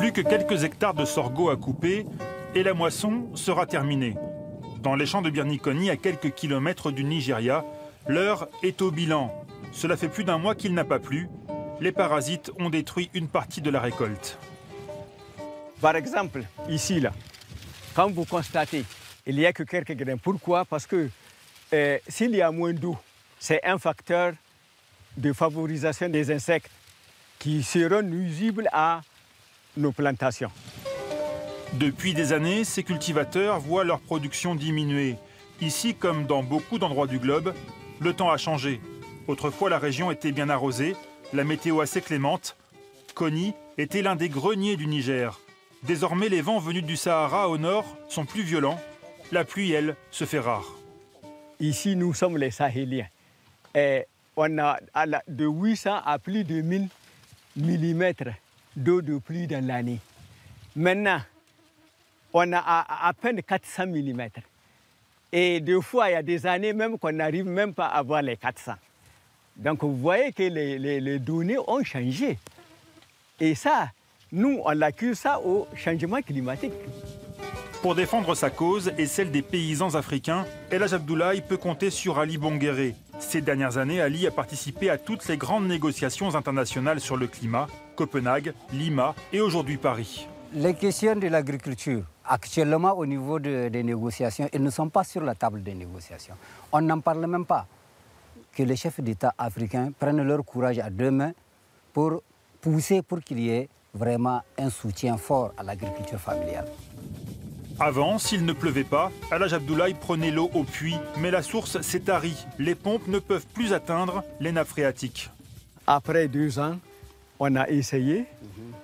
Plus que quelques hectares de sorgho à couper et la moisson sera terminée. Dans les champs de Birni-Koni, à quelques kilomètres du Nigeria, l'heure est au bilan. Cela fait plus d'un mois qu'il n'a pas plu. Les parasites ont détruit une partie de la récolte. Par exemple, ici, là, quand vous constatez, il n'y a que quelques grains. Pourquoi? Parce que s'il y a moins d'eau, c'est un facteur de favorisation des insectes qui seront nuisibles à nos plantations. Depuis des années, ces cultivateurs voient leur production diminuer. Ici, comme dans beaucoup d'endroits du globe, le temps a changé. Autrefois, la région était bien arrosée, la météo assez clémente. Koni était l'un des greniers du Niger. Désormais, les vents venus du Sahara au nord sont plus violents. La pluie, elle, se fait rare. Ici, nous sommes les Sahéliens. Et on a de 800 à plus de 1000 mm d'eau de pluie dans l'année. Maintenant, on a à peine 400 mm. Et des fois, il y a des années même qu'on n'arrive même pas à avoir les 400. Donc, vous voyez que les données ont changé. Et ça, nous, on accuse ça au changement climatique. Pour défendre sa cause et celle des paysans africains, El Hadj Abdoulaye peut compter sur Ali Bonguéré. Ces dernières années, Ali a participé à toutes les grandes négociations internationales sur le climat, Copenhague, Lima et aujourd'hui Paris. Les questions de l'agriculture, actuellement au niveau des négociations, elles ne sont pas sur la table des négociations. On n'en parle même pas. Que les chefs d'État africains prennent leur courage à deux mains pour pousser pour qu'il y ait vraiment un soutien fort à l'agriculture familiale. Avant, s'il ne pleuvait pas, El Hadj Abdoulaye prenait l'eau au puits, mais la source s'est tarie. Les pompes ne peuvent plus atteindre les nappes phréatiques. Après 2 ans, on a essayé,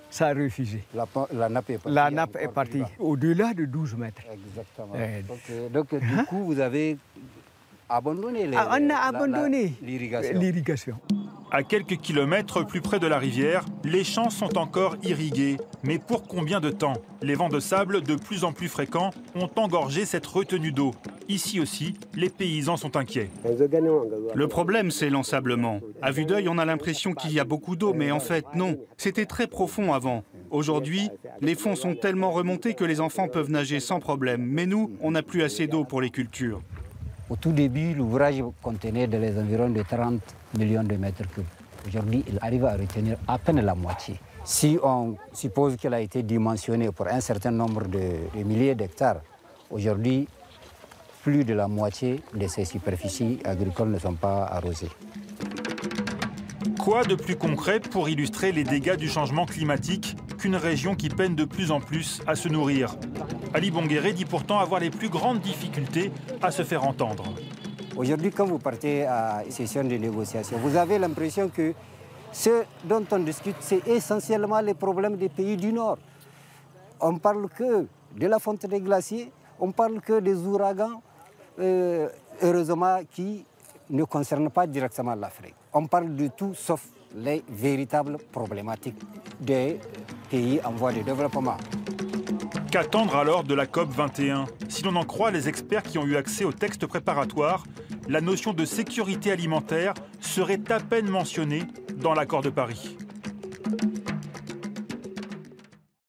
ça a refusé. La nappe est partie. La nappe est partie au-delà de 12 mètres. Exactement. Donc du coup, vous avez abandonné l'irrigation. À quelques kilomètres plus près de la rivière, les champs sont encore irrigués. Mais pour combien de temps? Les vents de sable, de plus en plus fréquents, ont engorgé cette retenue d'eau. Ici aussi, les paysans sont inquiets. Le problème, c'est l'ensablement. À vue d'œil, on a l'impression qu'il y a beaucoup d'eau, mais en fait, non. C'était très profond avant. Aujourd'hui, les fonds sont tellement remontés que les enfants peuvent nager sans problème. Mais nous, on n'a plus assez d'eau pour les cultures. Au tout début, l'ouvrage contenait dans les environs de 30 millions de mètres cubes. Aujourd'hui, il arrive à retenir à peine la moitié. Si on suppose qu'elle a été dimensionnée pour un certain nombre de milliers d'hectares, aujourd'hui, plus de la moitié de ces superficies agricoles ne sont pas arrosées. Quoi de plus concret pour illustrer les dégâts du changement climatique qu'une région qui peine de plus en plus à se nourrir? Ali Bonguéré dit pourtant avoir les plus grandes difficultés à se faire entendre. Aujourd'hui, quand vous partez à une session de négociation, vous avez l'impression que ce dont on discute, c'est essentiellement les problèmes des pays du Nord. On ne parle que de la fonte des glaciers, on ne parle que des ouragans, heureusement, qui ne concernent pas directement l'Afrique. On parle de tout sauf les véritables problématiques des pays en voie de développement. Qu'attendre alors de la COP 21? Si l'on en croit les experts qui ont eu accès au texte préparatoire, la notion de sécurité alimentaire serait à peine mentionnée dans l'accord de Paris.